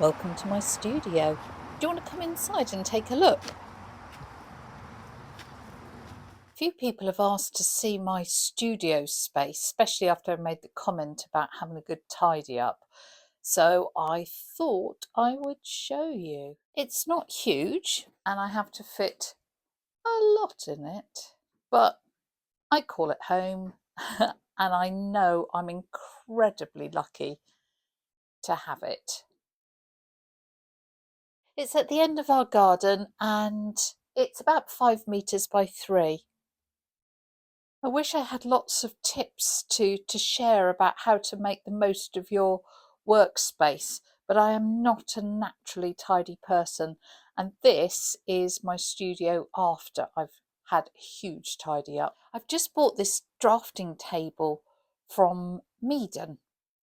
Welcome to my studio. Do you want to come inside and take a look? A few people have asked to see my studio space, especially after I made the comment about having a good tidy up. So I thought I would show you. It's not huge and I have to fit a lot in it, but I call it home and I know I'm incredibly lucky to have it. It's at the end of our garden and it's about 5 metres by 3. I wish I had lots of tips to share about how to make the most of your workspace, but I am not a naturally tidy person. And this is my studio after I've had a huge tidy up. I've just bought this drafting table from Meaden.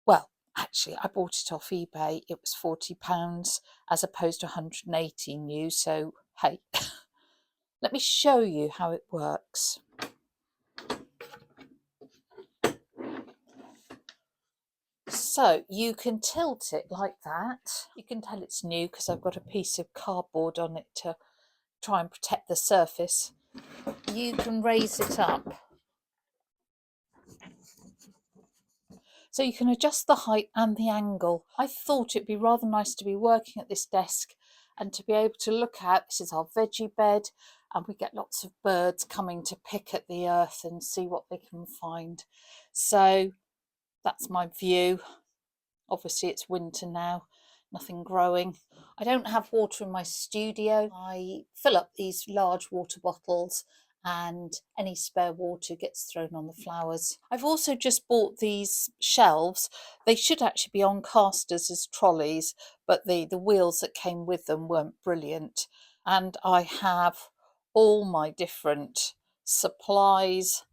Well, actually, I bought it off eBay. It was £40 as opposed to 180 new. So, hey, let me show you how it works. So you can tilt it like that. You can tell it's new because I've got a piece of cardboard on it to try and protect the surface. You can raise it up. So you can adjust the height and the angle. I thought it'd be rather nice to be working at this desk and to be able to look out. This is our veggie bed and we get lots of birds coming to pick at the earth and see what they can find. So that's my view. Obviously it's winter now, nothing growing. I don't have water in my studio. I fill up these large water bottles and any spare water gets thrown on the flowers. I've also just bought these shelves. They should actually be on casters as trolleys, but the wheels that came with them weren't brilliant. And I have all my different supplies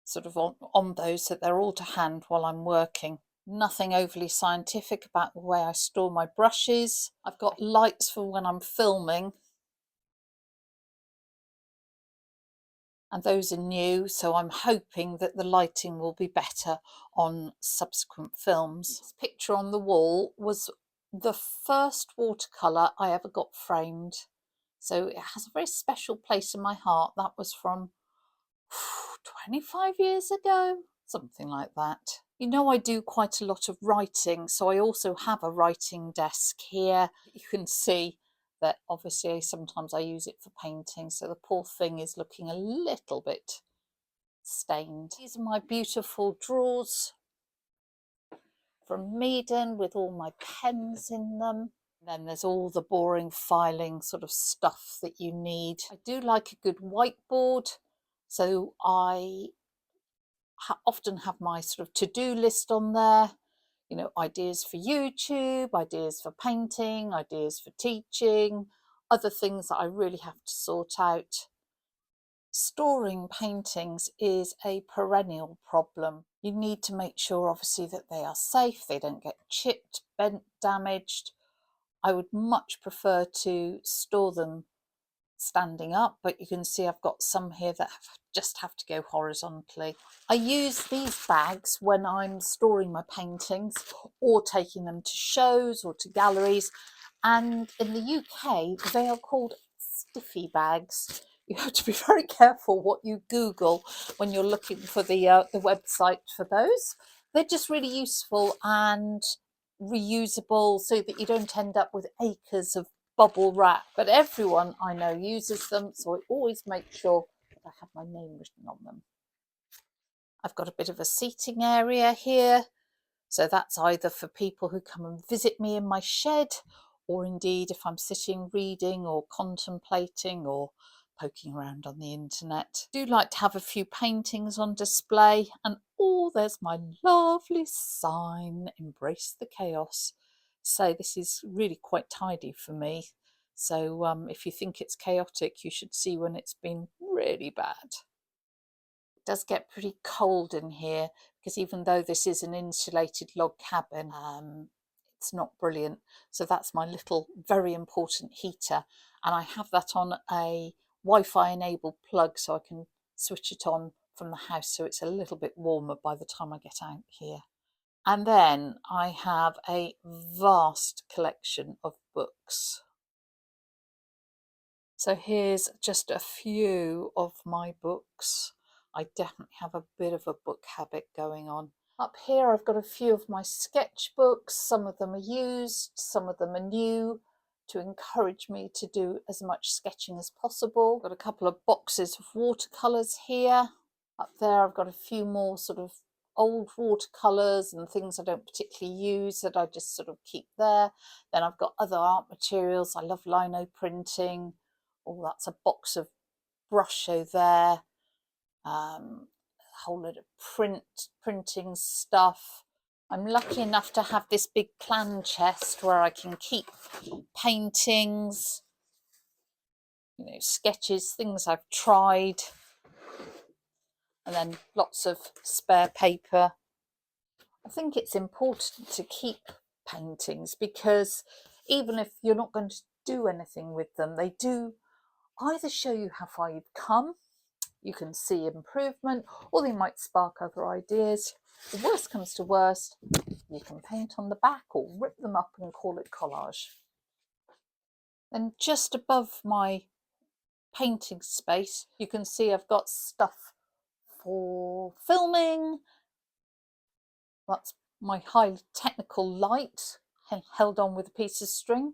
sort of on those, so they're all to hand while I'm working. Nothing overly scientific about the way I store my brushes. I've got lights for when I'm filming, and those are new, so I'm hoping that the lighting will be better on subsequent films. This picture on the wall was the first watercolour I ever got framed, so it has a very special place in my heart. That was from 25 years ago, something like that. You know, I do quite a lot of writing, so I also have a writing desk here. You can see that obviously sometimes I use it for painting, so the poor thing is looking a little bit stained. These are my beautiful drawers from Meaden with all my pens in them. Then there's all the boring filing sort of stuff that you need. I do like a good whiteboard, so I often have my sort of to-do list on there, you know, ideas for YouTube, ideas for painting, ideas for teaching, other things that I really have to sort out. Storing paintings is a perennial problem. You need to make sure obviously that they are safe, they don't get chipped, bent, damaged. I would much prefer to store them standing up, but you can see I've got some here that just have to go horizontally. I use these bags when I'm storing my paintings or taking them to shows or to galleries, and in the UK they are called stiffy bags. You have to be very careful what you Google when you're looking for the website for those. They're just really useful and reusable so that you don't end up with acres of bubble wrap, but everyone I know uses them, so I always make sure that I have my name written on them. I've got a bit of a seating area here, so that's either for people who come and visit me in my shed, or indeed if I'm sitting reading or contemplating or poking around on the internet. I do like to have a few paintings on display, and oh, there's my lovely sign, Embrace the Chaos. So this is really quite tidy for me. So if you think it's chaotic, you should see when it's been really bad. It does get pretty cold in here because even though this is an insulated log cabin, it's not brilliant. So that's my little very important heater, and I have that on a Wi-Fi enabled plug so I can switch it on from the house so it's a little bit warmer by the time I get out here. And then I have a vast collection of books. So here's just a few of my books. I definitely have a bit of a book habit going on. Up here I've got a few of my sketchbooks. Some of them are used, some of them are new, to encourage me to do as much sketching as possible. Got a couple of boxes of watercolours here. Up there I've got a few more sort of old watercolours and things I don't particularly use that I just sort of keep there. Then I've got other art materials. I love lino printing. Oh, that's a box of brusho there. A whole load of printing stuff. I'm lucky enough to have this big plan chest where I can keep paintings, sketches, things I've tried, and then lots of spare paper. I think it's important to keep paintings because even if you're not going to do anything with them, they do either show you how far you've come, you can see improvement, or they might spark other ideas. The worst comes to worst, you can paint on the back or rip them up and call it collage. Then just above my painting space, you can see I've got stuff for filming. That's my highly technical light held on with a piece of string.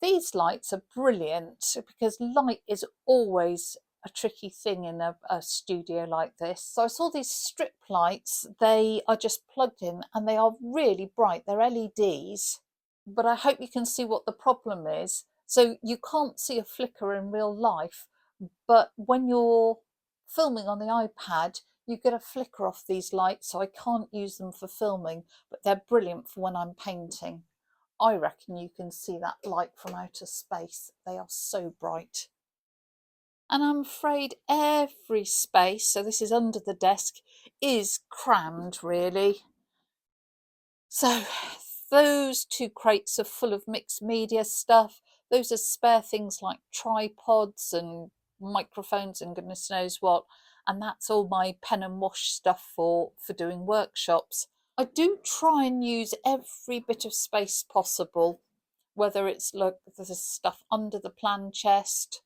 These lights are brilliant because light is always a tricky thing in a studio like this. So I saw these strip lights. They are just plugged in and they are really bright. They're LEDs, but I hope you can see what the problem is. So you can't see a flicker in real life, but when you're filming on the iPad, you get a flicker off these lights, so I can't use them for filming, but they're brilliant for when I'm painting. I reckon you can see that light from outer space. They are so bright. And I'm afraid every space, so this is under the desk, is crammed really. So those two crates are full of mixed media stuff. Those are spare things like tripods and microphones and goodness knows what. And that's all my pen and wash stuff for doing workshops. I do try and use every bit of space possible, whether it's like there's stuff under the plan chest,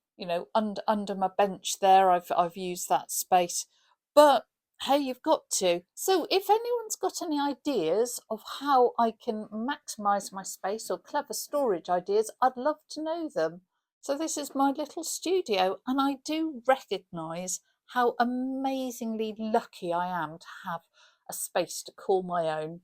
under my bench there, I've used that space. But hey, you've got to. So if anyone's got any ideas of how I can maximise my space or clever storage ideas, I'd love to know them. So this is my little studio, and I do recognise how amazingly lucky I am to have a space to call my own.